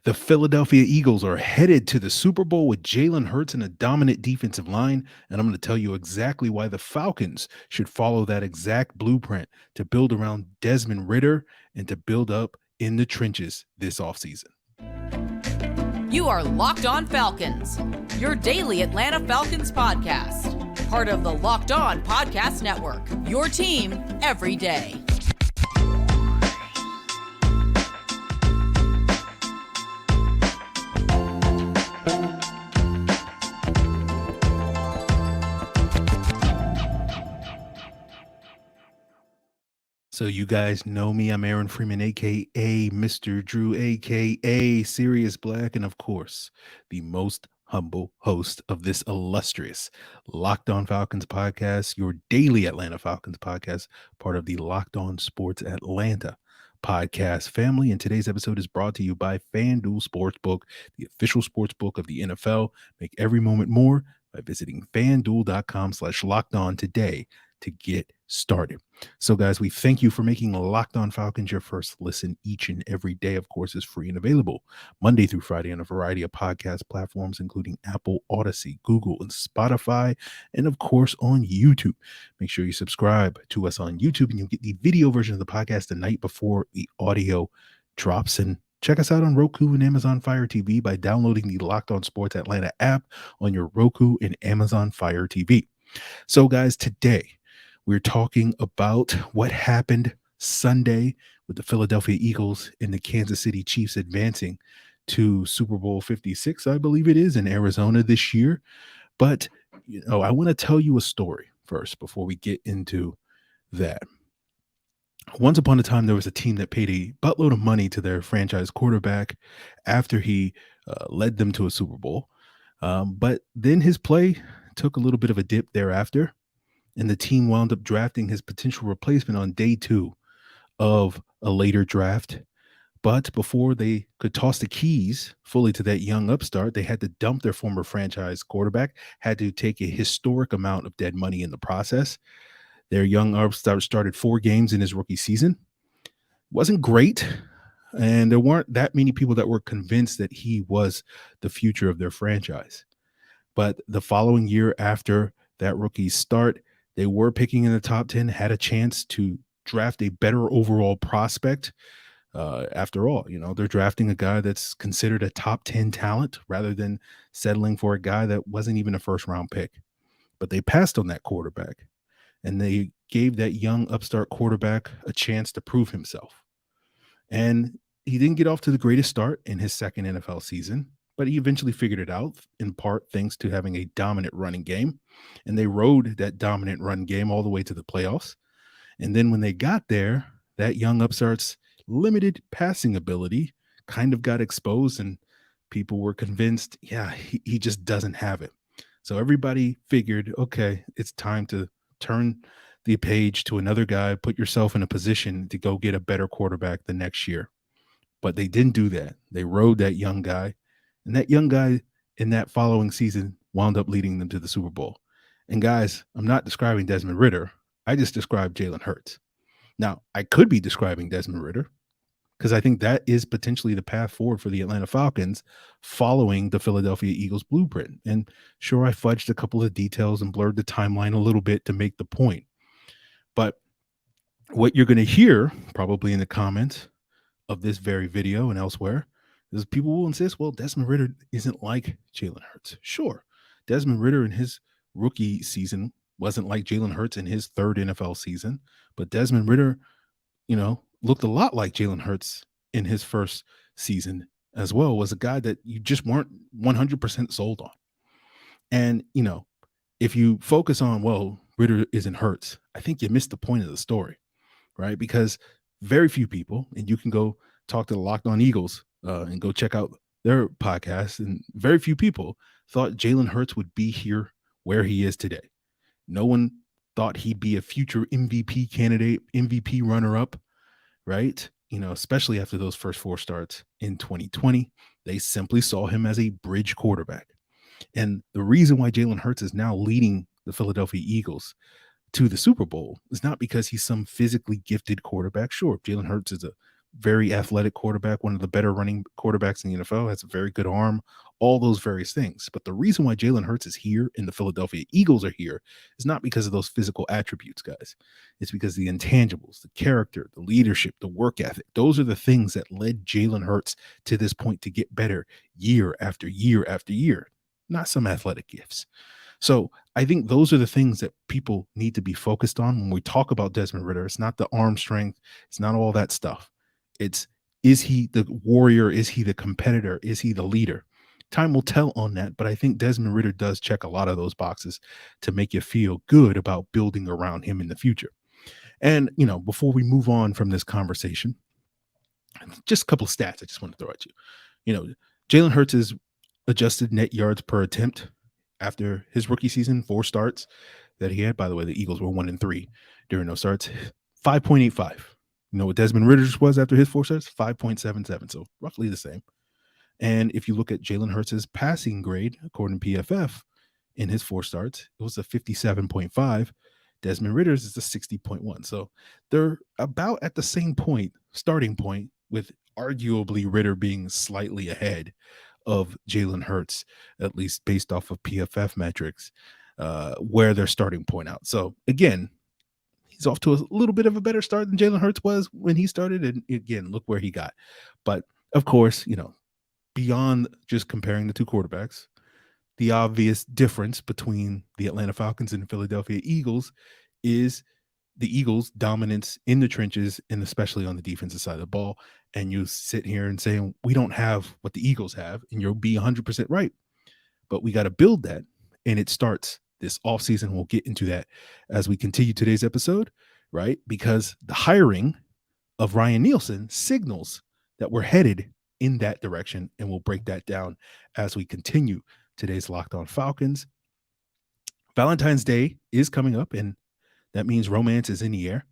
The Philadelphia Eagles are headed to the Super Bowl with Jalen Hurts and a dominant defensive line. And I'm going to tell you exactly why the Falcons should follow that exact blueprint to build around Desmond Ridder and to build up in the trenches this offseason. You are Locked On Falcons, your daily Atlanta Falcons podcast. Part of the Locked On Podcast Network, your team every day. So you guys know me. I'm Aaron Freeman, a.k.a. Mr. Drew, a.k.a. Sirius Black, and of course, the most humble host of this illustrious Locked On Falcons podcast, your daily Atlanta Falcons podcast, part of the Locked On Sports Atlanta podcast family. And today's episode is brought to you by FanDuel Sportsbook, the official sportsbook of the NFL. Make every moment more by visiting fanduel.com/lockedon today to get started. So guys, we thank you for making Locked On Falcons your first listen each and every day. Of course, is free and available Monday through Friday on a variety of podcast platforms, including Apple, Odyssey, Google, and Spotify, and of course on YouTube. Make sure you subscribe to us on YouTube and you'll get the video version of the podcast the night before the audio drops. And check us out on Roku and Amazon Fire TV by downloading the Locked On Sports Atlanta app on your Roku and Amazon Fire TV. So guys, today we're talking about what happened Sunday with the Philadelphia Eagles and the Kansas City Chiefs advancing to Super Bowl 56, I believe it is, in Arizona this year. But, I want to tell you a story first before we get into that. Once upon a time, there was a team that paid a buttload of money to their franchise quarterback after he led them to a Super Bowl. But then his play took a little bit of a dip thereafter. And the team wound up drafting his potential replacement on day 2 of a later draft. But before they could toss the keys fully to that young upstart, they had to dump their former franchise quarterback, had to take a historic amount of dead money in the process. Their young upstart started 4 games in his rookie season. Wasn't great. And there weren't that many people that were convinced that he was the future of their franchise. But the following year after that rookie start, they were picking in the top 10, had a chance to draft a better overall prospect. After all, they're drafting a guy that's considered a top 10 talent rather than settling for a guy that wasn't even a first round pick. But they passed on that quarterback and they gave that young upstart quarterback a chance to prove himself. And he didn't get off to the greatest start in his second NFL season, but he eventually figured it out, in part thanks to having a dominant running game. And they rode that dominant run game all the way to the playoffs. And then when they got there, that young upstart's limited passing ability kind of got exposed, and people were convinced, he just doesn't have it. So everybody figured, okay, it's time to turn the page to another guy, put yourself in a position to go get a better quarterback the next year. But they didn't do that. They rode that young guy. And that young guy in that following season wound up leading them to the Super Bowl. And guys, I'm not describing Desmond Ridder. I just described Jalen Hurts. Now, I could be describing Desmond Ridder because I think that is potentially the path forward for the Atlanta Falcons following the Philadelphia Eagles blueprint. And sure, I fudged a couple of details and blurred the timeline a little bit to make the point. But what you're going to hear probably in the comments of this very video and elsewhere is people will insist, well, Desmond Ridder isn't like Jalen Hurts. Sure, Desmond Ridder in his rookie season wasn't like Jalen Hurts in his third NFL season, but Desmond Ridder, looked a lot like Jalen Hurts in his first season as well, was a guy that you just weren't 100% sold on. And, if you focus on, well, Ridder isn't Hurts, I think you missed the point of the story, right? Because very few people, and you can go talk to the Locked On Eagles and go check out their podcast, and very few people thought Jalen Hurts would be here where he is today. No one thought he'd be a future MVP candidate, MVP runner-up, right? Especially after those first 4 starts in 2020, they simply saw him as a bridge quarterback. And the reason why Jalen Hurts is now leading the Philadelphia Eagles to the Super Bowl is not because he's some physically gifted quarterback. Sure, Jalen Hurts is a very athletic quarterback, one of the better running quarterbacks in the NFL, has a very good arm, all those various things. But the reason why Jalen Hurts is here and the Philadelphia Eagles are here is not because of those physical attributes, guys. It's because the intangibles, the character, the leadership, the work ethic, those are the things that led Jalen Hurts to this point to get better year after year after year, not some athletic gifts. So I think those are the things that people need to be focused on when we talk about Desmond Ridder. It's not the arm strength. It's not all that stuff. It's, is he the warrior? Is he the competitor? Is he the leader? Time will tell on that, but I think Desmond Ridder does check a lot of those boxes to make you feel good about building around him in the future. And, before we move on from this conversation, just a couple of stats I just want to throw at you. Jalen Hurts' adjusted net yards per attempt after his rookie season, 4 starts that he had. By the way, the Eagles were 1-3 during those starts. 5.85. You know what Desmond Ridder's was after his 4 starts? 5.77. So roughly the same. And if you look at Jalen Hurts' passing grade, according to PFF, in his 4 starts, it was a 57.5. Desmond Ridder's is a 60.1. So they're about at the same starting point, with arguably Ridder being slightly ahead of Jalen Hurts, at least based off of PFF metrics, where their starting point out. So again, he's off to a little bit of a better start than Jalen Hurts was when he started. And again, look where he got. But of course, beyond just comparing the two quarterbacks, the obvious difference between the Atlanta Falcons and the Philadelphia Eagles is the Eagles' dominance in the trenches, and especially on the defensive side of the ball. And you sit here and say, we don't have what the Eagles have, and you'll be 100% right. But we got to build that, and it starts this offseason. We'll get into that as we continue today's episode, right? Because the hiring of Ryan Nielsen signals that we're headed in that direction, and we'll break that down as we continue today's Locked On Falcons. Valentine's Day is coming up, and that means romance is in the air.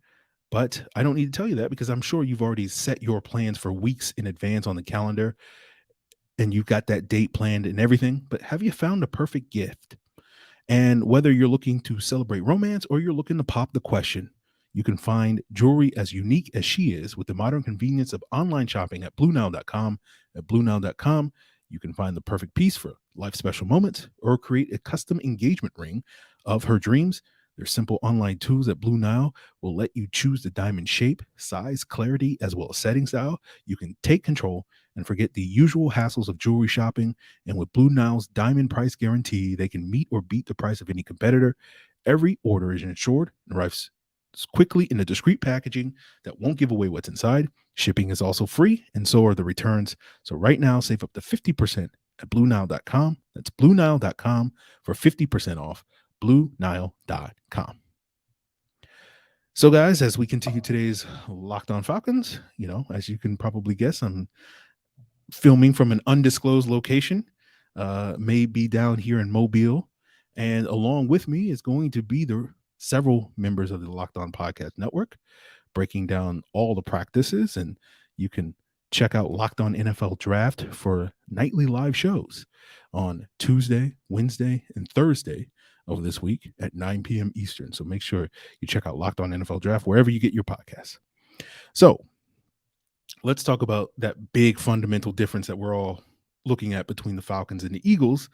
But I don't need to tell you that, because I'm sure you've already set your plans for weeks in advance on the calendar, and you've got that date planned and everything. But have you found a perfect gift? And whether you're looking to celebrate romance or you're looking to pop the question, you can find jewelry as unique as she is with the modern convenience of online shopping at BlueNile.com. At BlueNile.com, you can find the perfect piece for life special moments or create a custom engagement ring of her dreams. Their simple online tools at Blue Nile will let you choose the diamond shape, size, clarity, as well as setting style. You can take control and forget the usual hassles of jewelry shopping. And with Blue Nile's diamond price guarantee, they can meet or beat the price of any competitor. Every order is insured and arrives quickly in a discreet packaging that won't give away what's inside. Shipping is also free, and so are the returns. So right now, save up to 50% at BlueNile.com. That's BlueNile.com for 50% off. BlueNile.com. So, guys, as we continue today's Locked On Falcons, as you can probably guess, I'm filming from an undisclosed location, may be down here in Mobile. And along with me is going to be the several members of the Locked On Podcast Network, breaking down all the practices. And you can check out Locked On NFL Draft for nightly live shows on Tuesday, Wednesday, and Thursday of this week at 9 p.m. Eastern. So make sure you check out Locked On NFL Draft wherever you get your podcasts. So let's talk about that big fundamental difference that we're all looking at between the Falcons and the Eagles.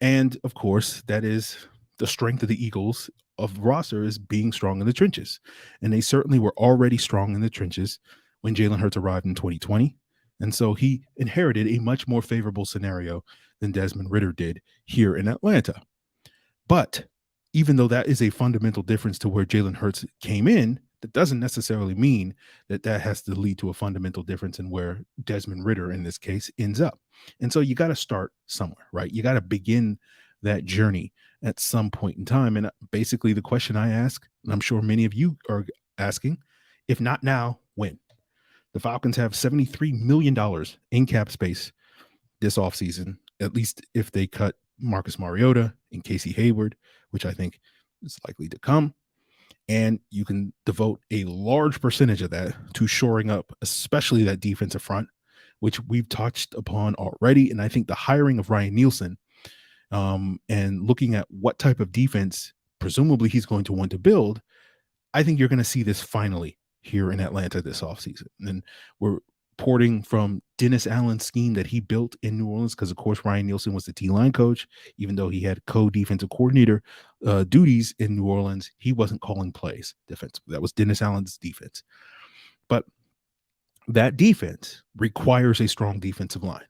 And of course, that is the strength of the Eagles of roster is being strong in the trenches. And they certainly were already strong in the trenches when Jalen Hurts arrived in 2020. And so he inherited a much more favorable scenario than Desmond Ridder did here in Atlanta. But even though that is a fundamental difference to where Jalen Hurts came in, that doesn't necessarily mean that has to lead to a fundamental difference in where Desmond Ridder, in this case, ends up. And so you got to start somewhere, right? You got to begin that journey at some point in time. And basically the question I ask, and I'm sure many of you are asking, if not now, when? The Falcons have $73 million in cap space this offseason, at least if they cut Marcus Mariota and Casey Hayward, which I think is likely to come. And you can devote a large percentage of that to shoring up, especially that defensive front, which we've touched upon already. And I think the hiring of Ryan Nielsen and looking at what type of defense presumably he's going to want to build, I think you're going to see this finally here in Atlanta this offseason. And we're porting from Dennis Allen's scheme that he built in New Orleans, because, of course, Ryan Nielsen was the D-line coach. Even though he had co-defensive coordinator duties in New Orleans, he wasn't calling plays defensively. That was Dennis Allen's defense. But that defense requires a strong defensive line,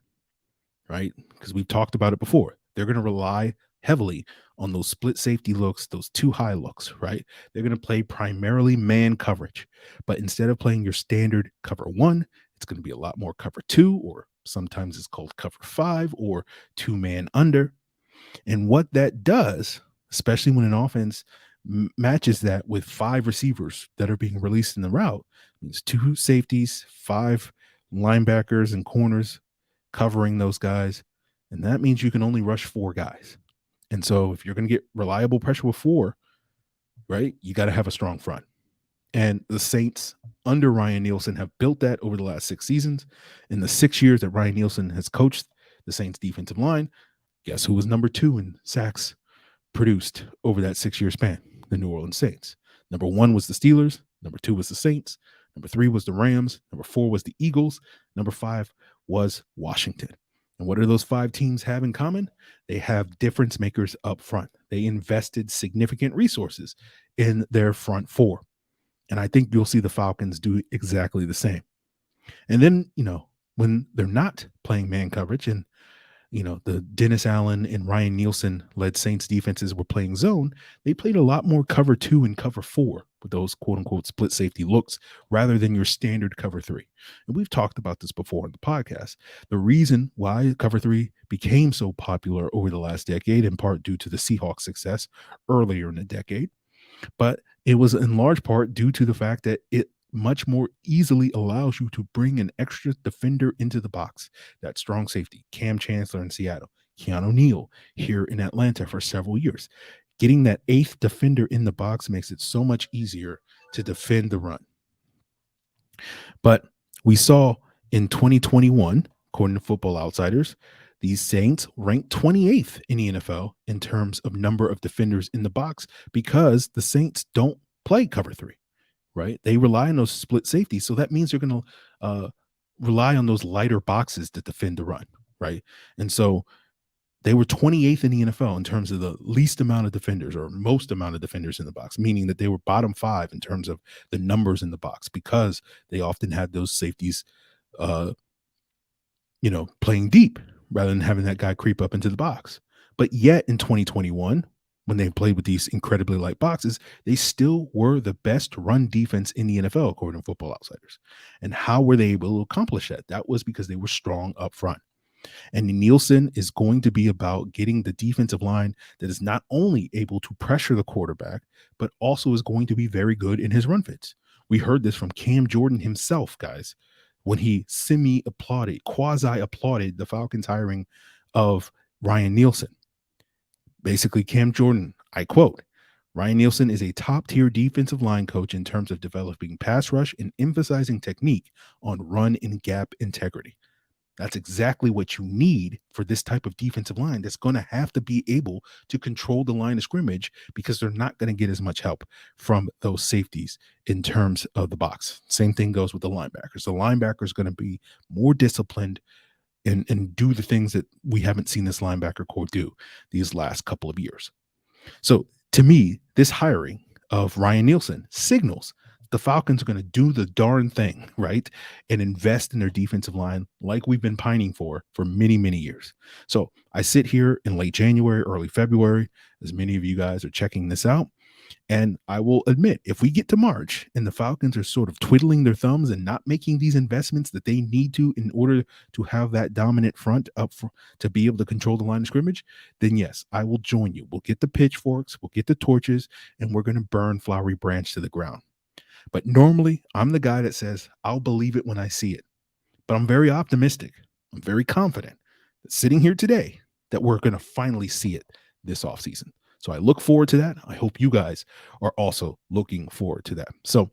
right? Because we've talked about it before. They're going to rely heavily on those split safety looks, those two high looks, right? They're going to play primarily man coverage. But instead of playing your standard cover one, it's going to be a lot more cover two, or sometimes it's called cover five, or two man under. And what that does, especially when an offense matches that with five receivers that are being released in the route, means two safeties, five linebackers and corners covering those guys. And that means you can only rush four guys. And so if you're going to get reliable pressure with four, right, you got to have a strong front. And the Saints under Ryan Nielsen have built that over the last 6 seasons. In the 6 years that Ryan Nielsen has coached the Saints defensive line, guess who was number 2 in sacks produced over that 6-year span? The New Orleans Saints. Number 1 was the Steelers. Number 2 was the Saints. Number 3 was the Rams. Number 4 was the Eagles. Number 5 was Washington. And what do those 5 teams have in common? They have difference makers up front. They invested significant resources in their front four. And I think you'll see the Falcons do exactly the same. And then, when they're not playing man coverage, and, the Dennis Allen and Ryan Nielsen led Saints defenses were playing zone, they played a lot more cover 2 and cover 4 with those quote unquote split safety looks rather than your standard cover 3. And we've talked about this before on the podcast. The reason why cover 3 became so popular over the last decade, in part due to the Seahawks success earlier in the decade, but it was in large part due to the fact that it much more easily allows you to bring an extra defender into the box. That strong safety, Cam Chancellor in Seattle, Keanu Neal here in Atlanta for several years. Getting that 8th defender in the box makes it so much easier to defend the run. But we saw in 2021, according to Football Outsiders, these Saints ranked 28th in the NFL in terms of number of defenders in the box, because the Saints don't play cover 3, right? They rely on those split safeties. So that means you're going to rely on those lighter boxes to defend the run, right? And so they were 28th in the NFL in terms of the least amount of defenders, or most amount of defenders in the box, meaning that they were bottom 5 in terms of the numbers in the box, because they often had those safeties, playing deep rather than having that guy creep up into the box. But yet in 2021, when they played with these incredibly light boxes, they still were the best run defense in the NFL, according to Football Outsiders. And how were they able to accomplish that? That was because they were strong up front. And Nielsen is going to be about getting the defensive line that is not only able to pressure the quarterback, but also is going to be very good in his run fits. We heard this from Cam Jordan himself, guys, when he quasi-applauded the Falcons hiring of Ryan Nielsen. Basically, Cam Jordan, I quote, "Ryan Nielsen is a top-tier defensive line coach in terms of developing pass rush and emphasizing technique on run and gap integrity." That's exactly what you need for this type of defensive line that's going to have to be able to control the line of scrimmage, because they're not going to get as much help from those safeties in terms of the box. Same thing goes with the linebackers. The linebacker is going to be more disciplined and do the things that we haven't seen this linebacker core do these last couple of years. So to me, this hiring of Ryan Nielsen signals the Falcons are going to do the darn thing, right? And invest in their defensive line like we've been pining for many, many years. So I sit here in late January, early February, as many of you guys are checking this out. And I will admit, if we get to March and the Falcons are sort of twiddling their thumbs and not making these investments that they need to in order to have that dominant front to be able to control the line of scrimmage, then yes, I will join you. We'll get the pitchforks, we'll get the torches, and we're going to burn Flowery Branch to the ground. But normally, I'm the guy that says, I'll believe it when I see it. But I'm very optimistic. I'm very confident that sitting here today, that we're going to finally see it this offseason. So I look forward to that. I hope you guys are also looking forward to that. So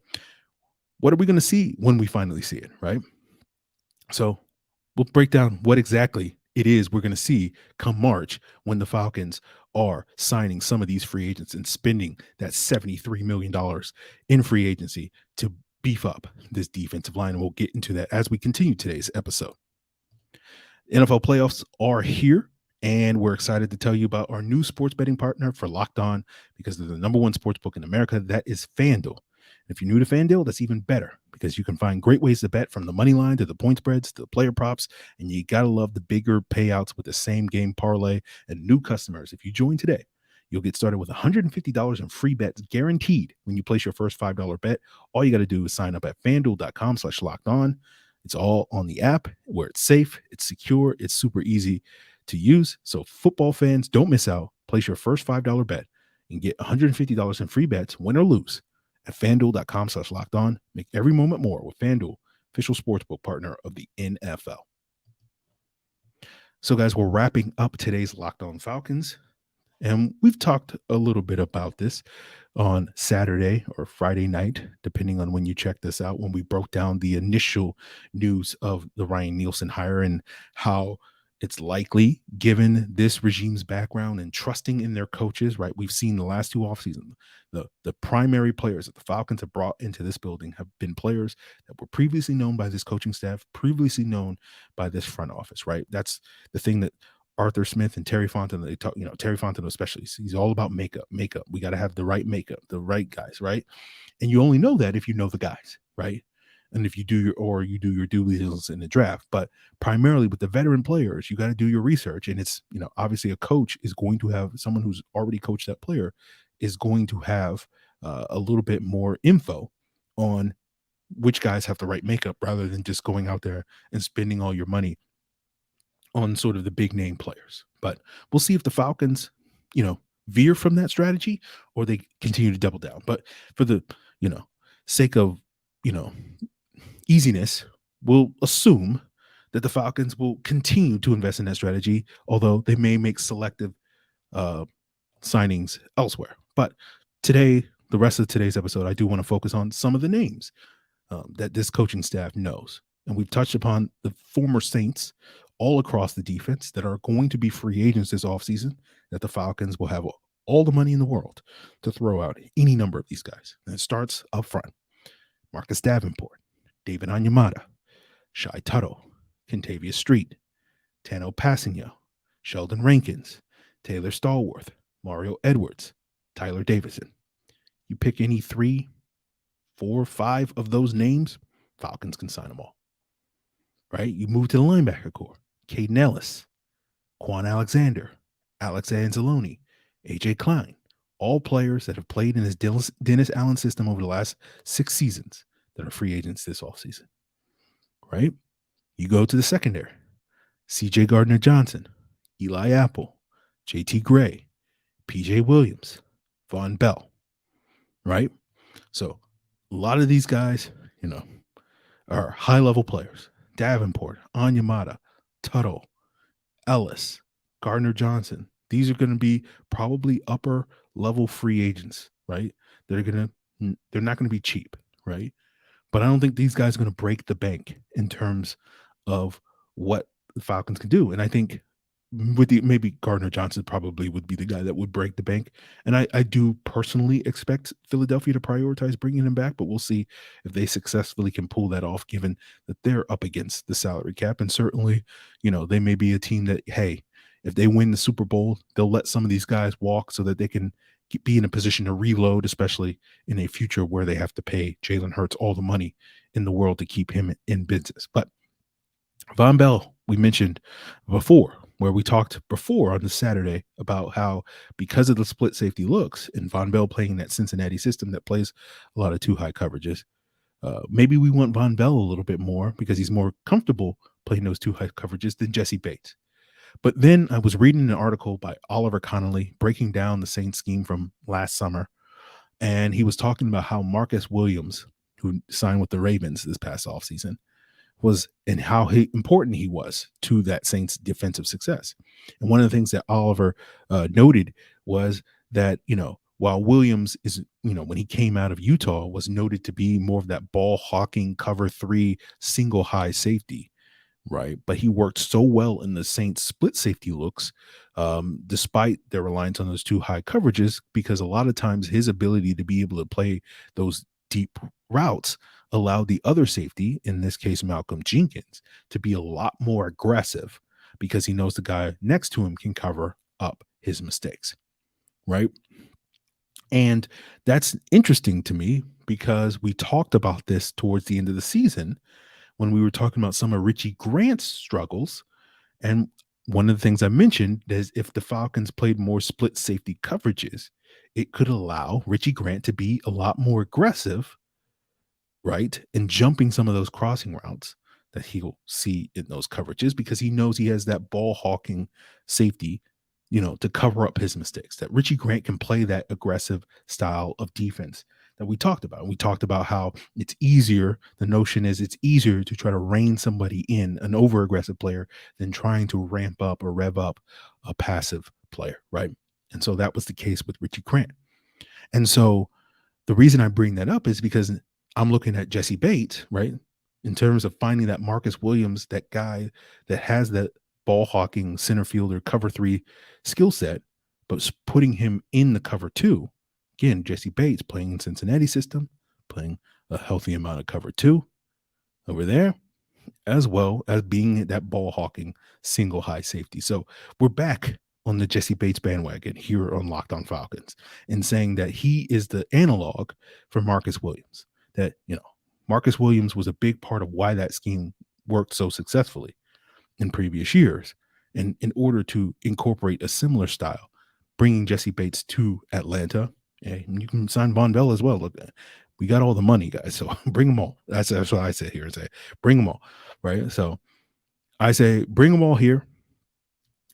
what are we going to see when we finally see it, right? So we'll break down what exactly it is we're going to see come March, when the Falcons are signing some of these free agents and spending that $73 million in free agency to beef up this defensive line. And we'll get into that as we continue today's episode. NFL playoffs are here, and we're excited to tell you about our new sports betting partner for Locked On, because they're the number one sports book in America. That is FanDuel. If you're new to FanDuel, that's even better, because you can find great ways to bet, from the money line to the point spreads to the player props. And you got to love the bigger payouts with the same game parlay. And new customers, if you join today, you'll get started with $150 in free bets guaranteed when you place your first $5 bet. All you got to do is sign up at FanDuel.com/locked on. It's all on the app, where it's safe, it's secure, it's super easy to use. So football fans, don't miss out. Place your first $5 bet and get $150 in free bets, win or lose, at FanDuel.com/locked on. Make every moment more with FanDuel, official sportsbook partner of the NFL. So, guys, we're wrapping up today's Locked On Falcons. And we've talked a little bit about this on Saturday or Friday night, depending on when you check this out, when we broke down the initial news of the Ryan Nielsen hire and how it's likely, given this regime's background and trusting in their coaches, right? We've seen the last two offseasons, the primary players that the Falcons have brought into this building have been players that were previously known by this coaching staff, previously known by this front office, right? That's the thing that Arthur Smith and Terry Fontenot, they talk, Terry Fontenot especially, he's all about makeup. We got to have the right makeup, the right guys, right? And you only know that if you know the guys, right? And if you do your due diligence in the draft. But primarily with the veteran players, you got to do your research. And it's, obviously a coach is going to have someone who's already coached that player is going to have a little bit more info on which guys have the right makeup, rather than just going out there and spending all your money on sort of the big name players. But we'll see if the Falcons, veer from that strategy, or they continue to double down. But for the, sake of, easiness, we'll assume that the Falcons will continue to invest in that strategy, although they may make selective signings elsewhere. But today, the rest of today's episode, I do want to focus on some of the names that this coaching staff knows. And we've touched upon the former Saints all across the defense that are going to be free agents this offseason, that the Falcons will have all the money in the world to throw out any number of these guys. And it starts up front. Marcus Davenport, David Onyemata, Shai Tuttle, Kentavious Street, Tano Passigno, Sheldon Rankins, Taylor Stallworth, Mario Edwards, Tyler Davison. You pick any 3, 4, 5 of those names, Falcons can sign them all. Right? You move to the linebacker core. Caden Ellis, Quan Alexander, Alex Anzalone, AJ Klein, all players that have played in his Dennis Allen system over the last 6 seasons that are free agents this offseason. Right? You go to the secondary. CJ Gardner-Johnson, Eli Apple, JT Gray, PJ Williams, Von Bell. Right? So a lot of these guys, are high-level players. Davenport, Onyemata, Tuttle, Ellis, Gardner-Johnson. These are going to be probably upper level free agents, right? They're not going to be cheap, right? But I don't think these guys are going to break the bank in terms of what the Falcons can do. And I think maybe Gardner-Johnson probably would be the guy that would break the bank. And I do personally expect Philadelphia to prioritize bringing him back, but we'll see if they successfully can pull that off, given that they're up against the salary cap. And certainly, they may be a team that, hey, if they win the Super Bowl, they'll let some of these guys walk so that they can be in a position to reload, especially in a future where they have to pay Jalen Hurts all the money in the world to keep him in business. But Von Bell, we mentioned before, where we talked before on the Saturday about how, because of the split safety looks and Von Bell playing that Cincinnati system that plays a lot of too high coverages, maybe we want Von Bell a little bit more because he's more comfortable playing those too high coverages than Jesse Bates. But then I was reading an article by Oliver Connolly breaking down the Saints scheme from last summer, and he was talking about how Marcus Williams, who signed with the Ravens this past offseason, was, and how important he was to that Saints defensive success. And one of the things that Oliver noted was that, while Williams is, when he came out of Utah, was noted to be more of that ball hawking cover 3 single high safety, right? But he worked so well in the Saints split safety looks, despite their reliance on those too high coverages, because a lot of times his ability to be able to play those deep routes allowed the other safety, in this case Malcolm Jenkins, to be a lot more aggressive because he knows the guy next to him can cover up his mistakes, right? And that's interesting to me because we talked about this towards the end of the season when we were talking about some of Richie Grant's struggles. And one of the things I mentioned is if the Falcons played more split safety coverages, it could allow Richie Grant to be a lot more aggressive, right? And jumping some of those crossing routes that he'll see in those coverages because he knows he has that ball hawking safety, to cover up his mistakes. That Richie Grant can play that aggressive style of defense that we talked about. We talked about how it's easier. The notion is it's easier to try to rein somebody in, an over aggressive player, than trying to ramp up or rev up a passive player, right? And so that was the case with Richie Grant. And so the reason I bring that up is because I'm looking at Jesse Bates, right? In terms of finding that Marcus Williams, that guy that has that ball hawking center fielder cover 3 skill set, but putting him in the cover 2. Again, Jesse Bates playing in Cincinnati system, playing a healthy amount of cover 2 over there, as well as being that ball hawking single high safety. So we're back on the Jesse Bates bandwagon here on Locked On Falcons and saying that he is the analog for Marcus Williams. That, Marcus Williams was a big part of why that scheme worked so successfully in previous years. And in order to incorporate a similar style, bringing Jesse Bates to Atlanta, and you can sign Von Bell as well. Look, we got all the money, guys, so bring them all. That's what I say here and say, bring them all, right? So I say, bring them all here.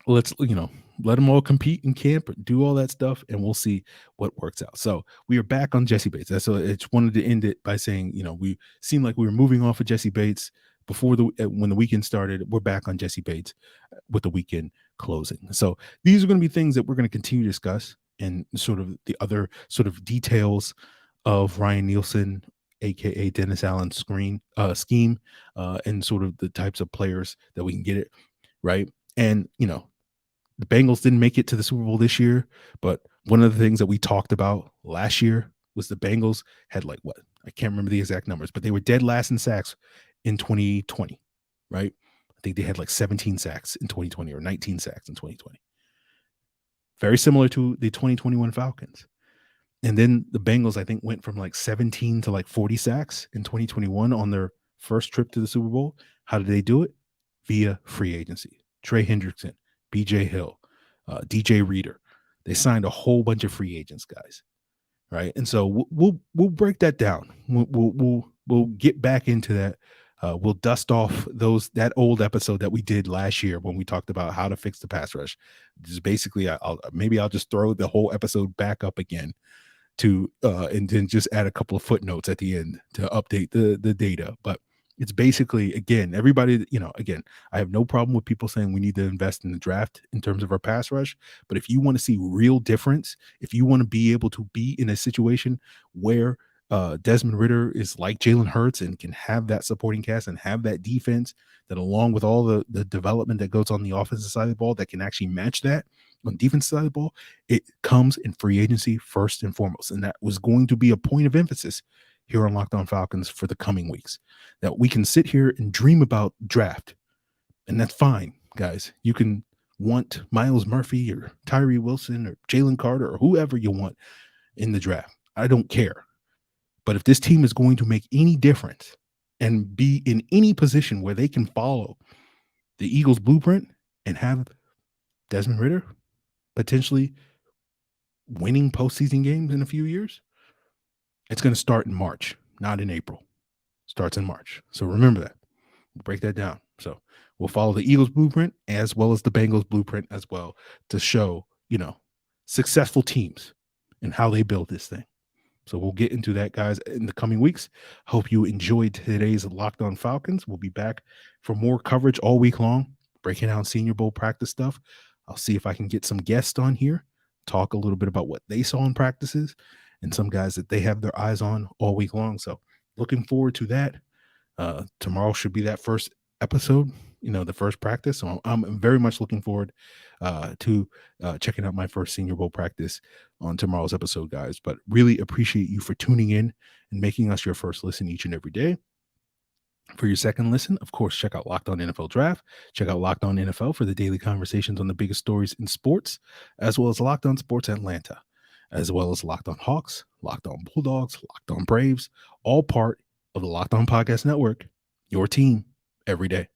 Let's, let them all compete in camp, do all that stuff, and we'll see what works out. So we are back on Jesse Bates. So I just wanted to end it by saying, we seemed like we were moving off of Jesse Bates before when the weekend started. We're back on Jesse Bates with the weekend closing. So these are going to be things that we're going to continue to discuss, and sort of the other sort of details of Ryan Nielsen, aka Dennis Allen's scheme, and sort of the types of players that we can get it right. And the Bengals didn't make it to the Super Bowl this year, but one of the things that we talked about last year was the Bengals had I can't remember the exact numbers, but they were dead last in sacks in 2020, right? I think they had 17 sacks in 2020 or 19 sacks in 2020. Very similar to the 2021 Falcons. And then the Bengals, I think, went from 17 to 40 sacks in 2021 on their first trip to the Super Bowl. How did they do it? Via free agency. Trey Hendrickson, BJ Hill, DJ Reader. They signed a whole bunch of free agents, guys. Right. And so we'll break that down. We'll get back into that. We'll dust off that old episode that we did last year when we talked about how to fix the pass rush. Just basically, I'll just throw the whole episode back up again and then just add a couple of footnotes at the end to update the data. But it's basically, again, everybody, again, I have no problem with people saying we need to invest in the draft in terms of our pass rush. But if you want to see real difference, if you want to be able to be in a situation where Desmond Ridder is like Jalen Hurts and can have that supporting cast and have that defense that, along with all the development that goes on the offensive side of the ball, that can actually match that on the defensive side of the ball, it comes in free agency first and foremost. And that was going to be a point of emphasis here on Locked On Falcons for the coming weeks, that we can sit here and dream about draft. And that's fine, guys. You can want Miles Murphy or Tyree Wilson or Jalen Carter or whoever you want in the draft. I don't care. But if this team is going to make any difference and be in any position where they can follow the Eagles' blueprint and have Desmond Ridder potentially winning postseason games in a few years, it's going to start in March, not in April. Starts in March. So remember that. We'll break that down. So we'll follow the Eagles blueprint as well as the Bengals blueprint as well to show, successful teams and how they build this thing. So we'll get into that, guys, in the coming weeks. Hope you enjoyed today's Locked On Falcons. We'll be back for more coverage all week long, breaking down Senior Bowl practice stuff. I'll see if I can get some guests on here, talk a little bit about what they saw in practices and some guys that they have their eyes on all week long. So looking forward to that. Tomorrow should be that first episode the first practice. So I'm very much looking forward to checking out my first Senior Bowl practice on tomorrow's episode, guys. But really appreciate you for tuning in and making us your first listen each and every day. For your second listen, of course, check out Locked On NFL Draft. Check out Locked On NFL for the daily conversations on the biggest stories in sports, as well as Locked On Sports Atlanta, as well as Locked On Hawks, Locked On Bulldogs, Locked On Braves, all part of the Locked On Podcast Network, your team every day.